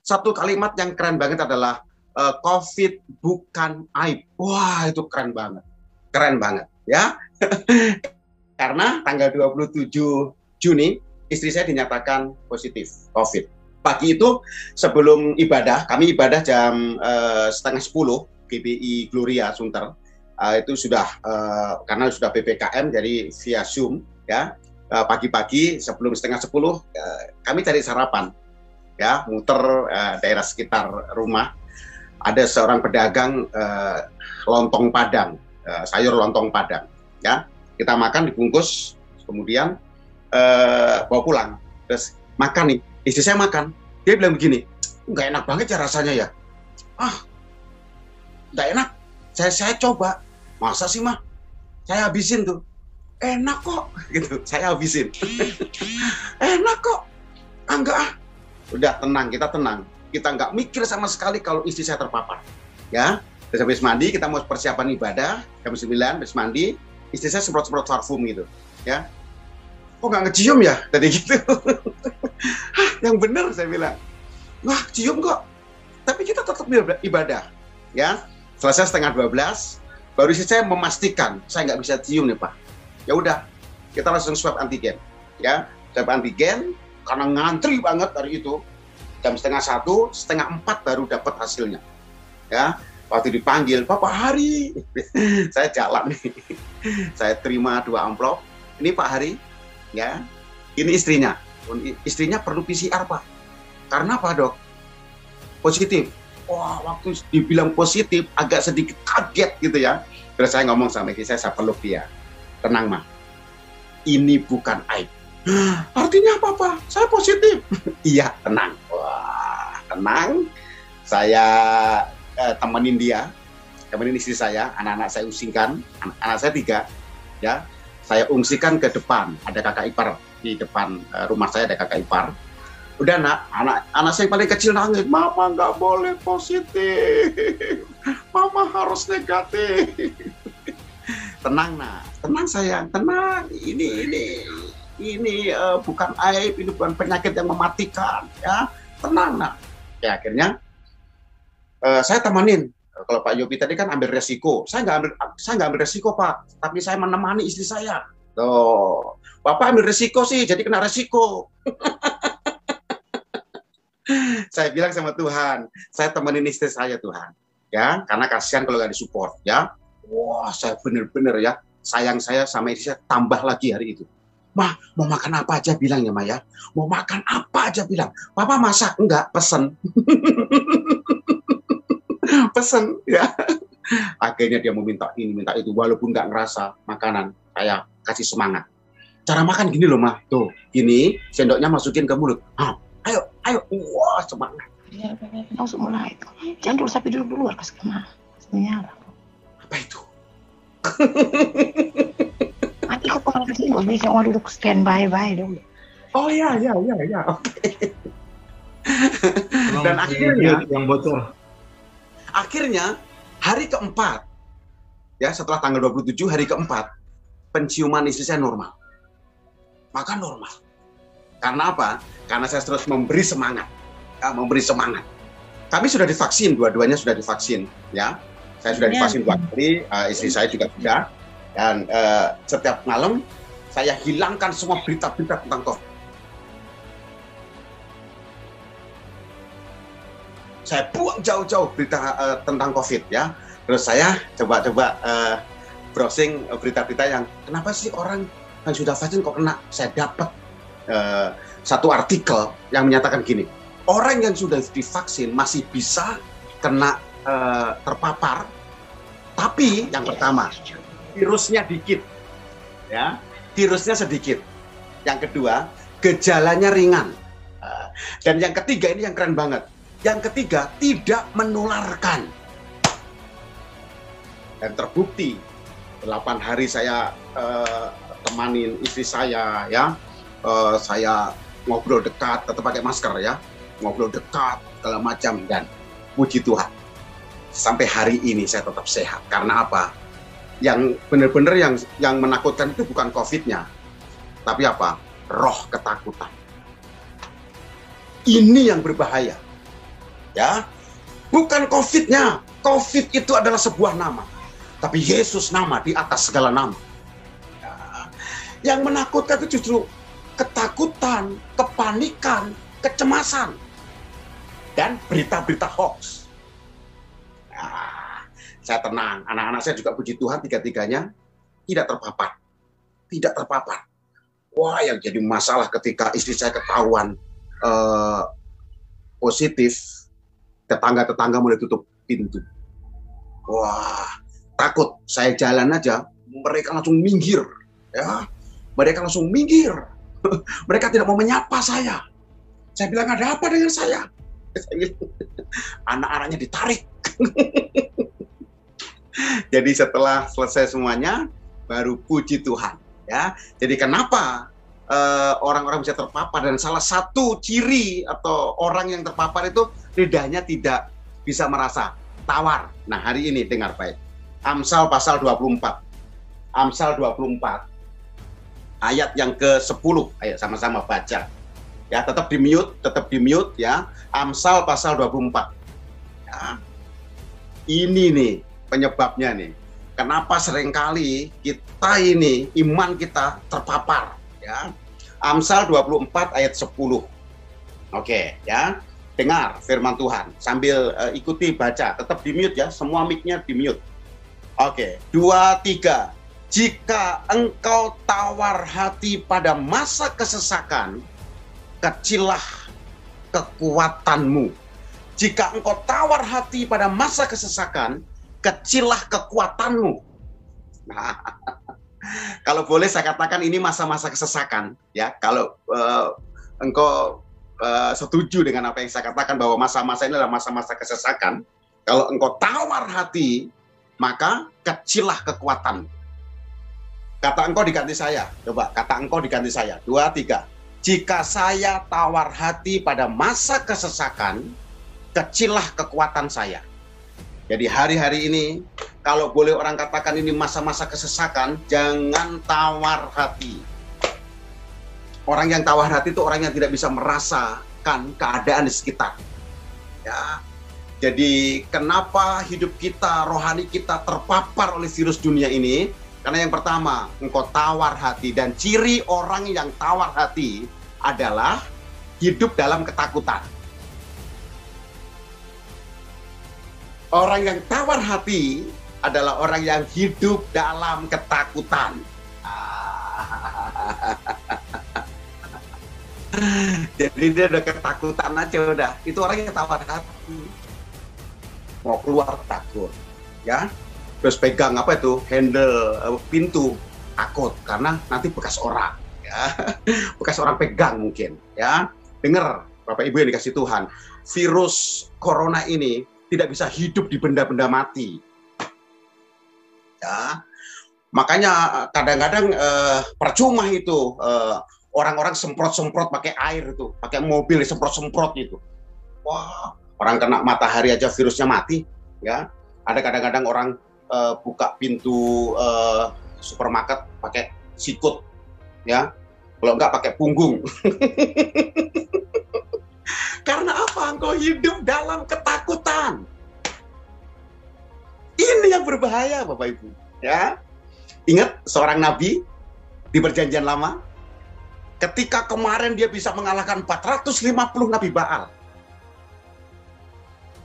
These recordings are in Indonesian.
satu kalimat yang keren banget adalah COVID bukan aib. Wah, itu keren banget ya. Karena tanggal 27 Juni istri saya dinyatakan positif COVID. Pagi itu sebelum ibadah, kami ibadah jam 9:30 GBI Gloria Sunter. Itu sudah karena sudah PPKM jadi via Zoom ya. Pagi-pagi sebelum 9:30 kami cari sarapan ya, muter daerah sekitar rumah. Ada seorang pedagang lontong Padang, sayur lontong Padang ya. Kita makan dibungkus, kemudian bawa pulang. Terus makan nih, istri saya makan. Dia bilang begini, nggak enak banget ya rasanya ya. Nggak enak. Saya coba. Masa sih mah? Saya habisin tuh. Enak kok, gitu. Saya habisin. Enak kok. Enggak. Udah tenang, kita tenang. Kita nggak mikir sama sekali kalau istri saya terpapar. Ya. Terus habis mandi, kita mau persiapan ibadah. Jam 9, habis mandi. Istri saya semprot-semprot parfum gitu. Ya. Kok nggak ngecium ya? Tadi gitu. Yang benar saya bilang. Wah, cium kok. Tapi kita tetap ibadah. Ya. Selesai 11:30. Baru istri saya memastikan saya nggak bisa cium nih Pak. Ya udah, kita langsung swab antigen. Ya, swab antigen karena ngantri banget hari itu. Jam 12:30, 3:30 baru dapat hasilnya. Ya, waktu dipanggil, Pak Hari, saya jalan nih. Saya terima 2 amplop. Ini Pak Hari, ya. Ini istrinya. Istrinya perlu PCR Pak. Karena apa Dok? Positif. Wah, waktu dibilang positif agak sedikit kaget gitu ya. Terus saya ngomong sama istri saya peluk dia. Tenang Mah, ini bukan aib. Artinya apa Pak? Saya positif. Iya, tenang. Wah, tenang. Saya temenin dia, temenin istri saya, anak-anak saya usingkan, anak saya 3, ya. Saya ungsikan ke depan, ada kakak ipar di depan rumah saya, ada kakak ipar. Udah nak, anak saya yang paling kecil nangis, Mama nggak boleh positif, Mama harus negatif. Tenang nak, tenang sayang, tenang. Ini bukan aib, ini bukan penyakit yang mematikan, ya. Tenang nak. Ya akhirnya saya temanin. Kalau Pak Yopi tadi kan ambil resiko, saya nggak ambil resiko Pak, tapi saya menemani istri saya. Tuh, Bapak ambil resiko sih, jadi kena resiko. Saya bilang sama Tuhan, saya temenin istri saya Tuhan, ya, karena kasihan kalau nggak disupport, ya. Wah, saya bener-bener ya, sayang saya sama istri saya tambah lagi hari itu. Mah, mau makan apa aja bilang ya, Maya. Mau makan apa aja bilang. Papa masak enggak, pesen. Pesen, ya. Akhirnya dia mau minta ini, minta itu, walaupun nggak ngerasa makanan, saya kasih semangat. Cara makan gini loh, Mah. Tuh, gini, sendoknya masukin ke mulut. Ayo, wah semangat. Ya, langsung mulai itu. Jangan dulu sampai dulu luar kasih kemana. Menyala. Apa itu? Nanti kok kemana sih? Gue bisa mau duduk standby dulu. Oh ya, oke. Dan akhirnya yang bocor. Akhirnya hari keempat, ya setelah tanggal 27 hari keempat, penciuman istri saya normal. Makan normal. Karena apa? Karena saya terus memberi semangat. Kami sudah divaksin, dua-duanya sudah divaksin, ya. Saya sudah divaksin 2 kali, istri saya juga sudah. Dan setiap malam saya hilangkan semua berita-berita tentang COVID. Saya buang jauh-jauh berita tentang COVID, ya. Terus saya coba browsing berita-berita yang kenapa sih orang yang sudah vaksin kok kena. Saya dapat satu artikel yang menyatakan gini, orang yang sudah divaksin masih bisa kena terpapar, tapi yang pertama virusnya dikit, ya, virusnya sedikit. Yang kedua gejalanya ringan, dan yang ketiga ini yang keren banget. Yang ketiga tidak menularkan. Dan terbukti 8 hari saya temanin istri saya, ya. Saya ngobrol dekat, tetap pakai masker ya, ngobrol dekat, segala macam, dan puji Tuhan, sampai hari ini saya tetap sehat. Karena apa? Yang benar-benar yang menakutkan itu bukan COVID-nya, tapi apa? Roh ketakutan. Ini yang berbahaya. Ya, bukan COVID-nya. COVID itu adalah sebuah nama, tapi Yesus nama di atas segala nama. Ya, yang menakutkan itu justru ketakutan, kepanikan, kecemasan, dan berita-berita hoax. Nah, saya tenang, anak-anak saya juga puji Tuhan tiga-tiganya tidak terpapar. Tidak terpapar. Wah, yang jadi masalah ketika istri saya ketahuan positif, tetangga-tetangga mulai tutup pintu. Wah, takut. Saya jalan aja, mereka langsung minggir. Ya, mereka langsung minggir. Mereka tidak mau menyapa saya. Saya bilang, ada apa dengan saya? Anak-anaknya ditarik. Jadi setelah selesai semuanya, baru puji Tuhan. Ya, jadi kenapa orang-orang bisa terpapar, dan salah satu ciri atau orang yang terpapar itu lidahnya tidak bisa merasa tawar. Nah, hari ini dengar baik. Amsal pasal 24. Amsal 24 ayat yang ke-10. Ayo sama-sama baca. Ya, tetap di mute ya. Amsal pasal 24. Ya. Ini nih penyebabnya nih. Kenapa seringkali kita ini, iman kita terpapar, ya. Amsal 24 ayat 10. Oke, ya. Dengar firman Tuhan sambil ikuti baca, tetap di mute ya, semua mic-nya di mute. Oke, 2, 3. Jika engkau tawar hati pada masa kesesakan, kecillah kekuatanmu. Jika engkau tawar hati pada masa kesesakan, kecillah kekuatanmu. Nah, kalau boleh saya katakan ini masa-masa kesesakan, ya. Kalau engkau setuju dengan apa yang saya katakan bahwa masa-masa ini adalah masa-masa kesesakan, kalau engkau tawar hati, maka kecillah kekuatan. Kata engkau diganti saya. Coba, kata engkau diganti saya. 2, 3. Jika saya tawar hati pada masa kesesakan, kecillah kekuatan saya. Jadi hari-hari ini, kalau boleh orang katakan ini masa-masa kesesakan, jangan tawar hati. Orang yang tawar hati itu orang yang tidak bisa merasakan keadaan di sekitar. Ya. Jadi kenapa hidup kita, rohani kita terpapar oleh virus dunia ini? Karena yang pertama, engkau tawar hati. Dan ciri orang yang tawar hati adalah hidup dalam ketakutan. Orang yang tawar hati adalah orang yang hidup dalam ketakutan. Jadi dia udah ketakutan aja udah. Itu orang yang tawar hati. Mau keluar takut, ya. Terus pegang apa itu handle pintu, takut karena nanti bekas orang, ya. Bekas orang pegang mungkin, ya. Dengar Bapak Ibu yang dikasih Tuhan, virus corona ini tidak bisa hidup di benda-benda mati, ya. Makanya kadang-kadang percuma itu orang-orang semprot-semprot pakai air itu, pakai mobil semprot-semprot itu. Wah, orang kena matahari aja virusnya mati, ya. Ada kadang-kadang orang buka pintu supermarket pakai sikut, ya. Kalau enggak pakai punggung. Karena apa? Engkau hidup dalam ketakutan. Ini yang berbahaya, Bapak Ibu, ya. Ingat seorang nabi di Perjanjian Lama, ketika kemarin dia bisa mengalahkan 450 nabi Baal.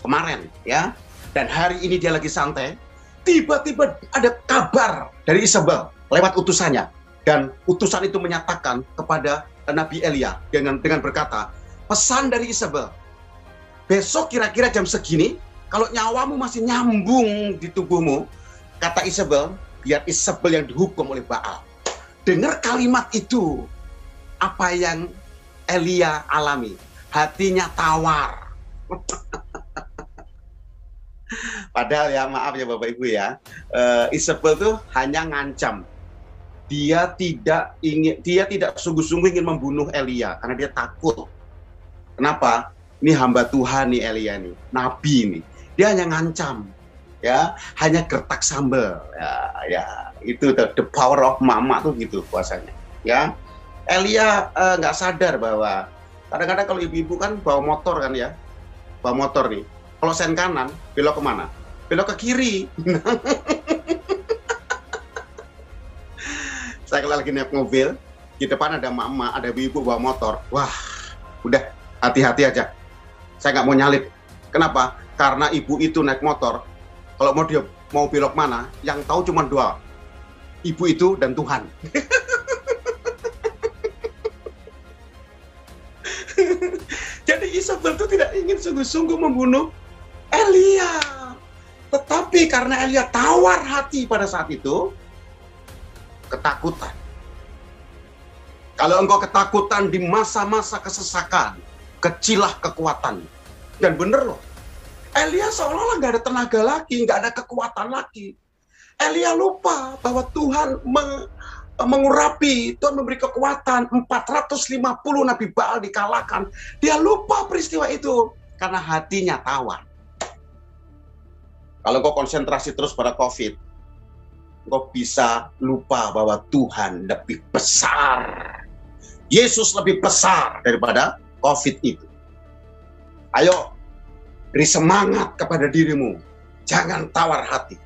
Kemarin, ya. Dan hari ini dia lagi santai. Tiba-tiba ada kabar dari Isabel lewat utusannya. Dan utusan itu menyatakan kepada Nabi Elia dengan berkata, pesan dari Isabel, besok kira-kira jam segini, kalau nyawamu masih nyambung di tubuhmu, kata Isabel, biar Isabel yang dihukum oleh Baal. Dengar kalimat itu, apa yang Elia alami, hatinya tawar. Padahal ya maaf ya Bapak Ibu ya, Isabel tuh hanya ngancam. Dia tidak sungguh-sungguh ingin membunuh Elia karena dia takut. Kenapa? Ini hamba Tuhan nih Elia nih, nabi nih. Dia hanya ngancam, ya, hanya gertak sambal. Ya, itu the power of mama tuh gitu kuasanya. Ya, Elia nggak sadar bahwa kadang-kadang kalau ibu-ibu kan bawa motor kan ya, bawa motor nih. Kalau sen kanan, belok kemana? Belok ke kiri. Saya kalau lagi naik mobil, di depan ada emak-emak, ada ibu-ibu bawa motor. Wah, udah hati-hati aja. Saya nggak mau nyalip. Kenapa? Karena ibu itu naik motor. Kalau dia mau belok mana, yang tahu cuma dua. Ibu itu dan Tuhan. Jadi Isabel itu tidak ingin sungguh-sungguh membunuh Elia. Tetapi karena Elia tawar hati pada saat itu, ketakutan. Kalau engkau ketakutan di masa-masa kesesakan, kecilah kekuatan. Dan bener loh, Elia seolah-olah nggak ada tenaga lagi, nggak ada kekuatan lagi. Elia lupa bahwa Tuhan mengurapi, Tuhan memberi kekuatan. 450 Nabi Baal dikalahkan. Dia lupa peristiwa itu karena hatinya tawar. Kalau kau konsentrasi terus pada COVID, kau bisa lupa bahwa Tuhan lebih besar. Yesus lebih besar daripada COVID itu. Ayo, beri semangat kepada dirimu. Jangan tawar hati.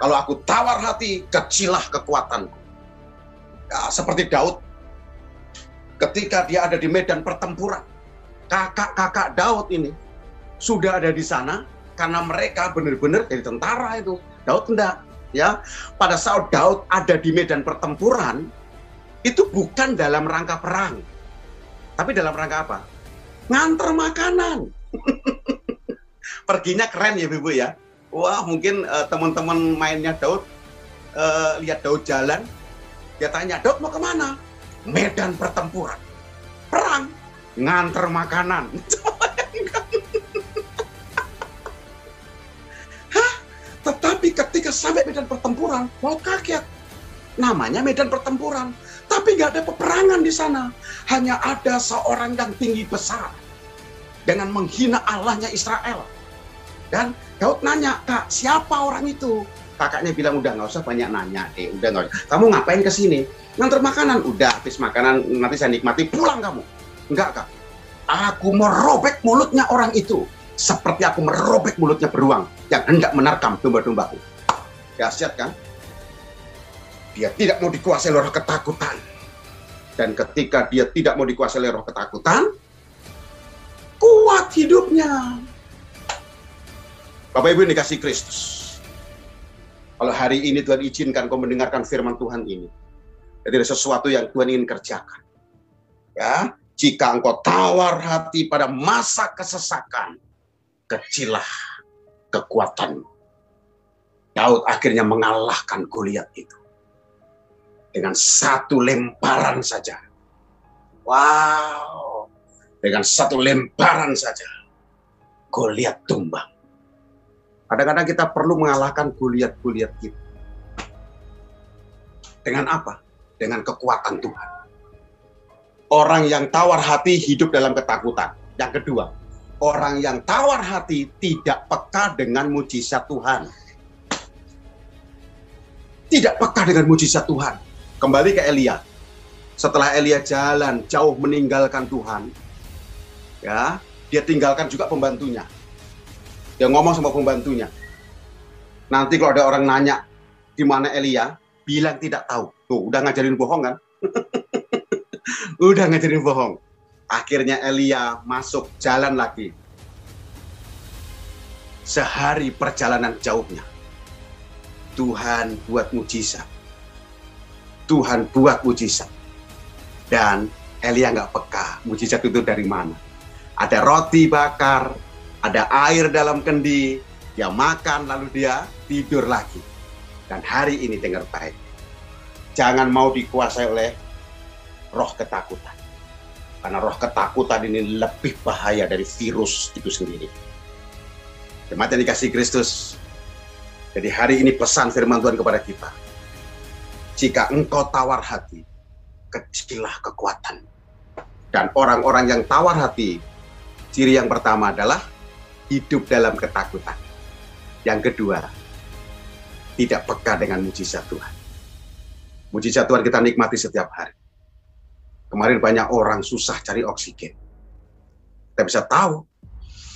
Kalau aku tawar hati, kecilah kekuatanku. Ya, seperti Daud, ketika dia ada di medan pertempuran, kakak-kakak Daud ini sudah ada di sana karena mereka benar-benar dari tentara itu. Daud enggak, ya. Pada saat Daud ada di medan pertempuran, itu bukan dalam rangka perang, tapi dalam rangka apa? Nganter makanan. Perginya keren ya, Ibu ya. Wah, mungkin teman-teman mainnya Daud lihat Daud jalan, dia tanya, Daud mau kemana? Medan pertempuran, perang, nganter makanan. Hah? Tetapi ketika sampai medan pertempuran, Daud kaget. Namanya medan pertempuran, tapi nggak ada peperangan di sana. Hanya ada seorang yang tinggi besar dengan menghina Allahnya Israel. Dan Daud nanya, Kak, siapa orang itu? Kakaknya bilang, udah nggak usah banyak nanya deh, udah nggak usah. Kamu ngapain kesini? Nganter makanan. Udah, habis makanan nanti saya nikmati, pulang kamu. Enggak, Kak. Aku merobek mulutnya orang itu, seperti aku merobek mulutnya beruang yang hendak menerkam domba-dombaku. Dahsyat kan? Dia tidak mau dikuasai oleh roh ketakutan. Dan ketika dia tidak mau dikuasai oleh roh ketakutan, kuat hidupnya. Bapak Ibu yang dikasih Kristus, kalau hari ini Tuhan izinkan kau mendengarkan firman Tuhan ini, jadi ada sesuatu yang Tuhan ingin kerjakan. Ya, jika engkau tawar hati pada masa kesesakan, kecilah kekuatanmu. Daud akhirnya mengalahkan Goliat itu dengan satu lemparan saja. Wow, dengan satu lemparan saja Goliat tumbang. Kadang-kadang kita perlu mengalahkan Goliat-Goliat kita. Dengan apa? Dengan kekuatan Tuhan. Orang yang tawar hati hidup dalam ketakutan. Yang kedua, orang yang tawar hati tidak peka dengan mujizat Tuhan. Tidak peka dengan mujizat Tuhan. Kembali ke Elia. Setelah Elia jalan jauh meninggalkan Tuhan, ya, dia tinggalkan juga pembantunya. Dia ngomong sama pembantunya, nanti kalau ada orang nanya di mana Elia, bilang tidak tahu. Tuh, udah ngajarin bohong kan? Udah ngajarin bohong. Akhirnya Elia masuk jalan lagi. Sehari perjalanan jauhnya, Tuhan buat mujizat. Tuhan buat mujizat. Dan Elia nggak peka mujizat itu dari mana. Ada roti bakar, ada air dalam kendi, dia makan lalu dia tidur lagi. Dan hari ini dengar baik, jangan mau dikuasai oleh roh ketakutan. Karena roh ketakutan ini lebih bahaya dari virus itu sendiri. Jemaat yang dikasihi Kristus, jadi hari ini pesan firman Tuhan kepada kita. Jika engkau tawar hati, kecilah kekuatan. Dan orang-orang yang tawar hati, ciri yang pertama adalah hidup dalam ketakutan. Yang kedua, tidak peka dengan mujizat Tuhan. Mujizat Tuhan kita nikmati setiap hari. Kemarin banyak orang susah cari oksigen. Kita bisa tahu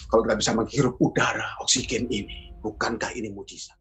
kalau nggak bisa menghirup udara oksigen ini? Bukankah ini mujizat?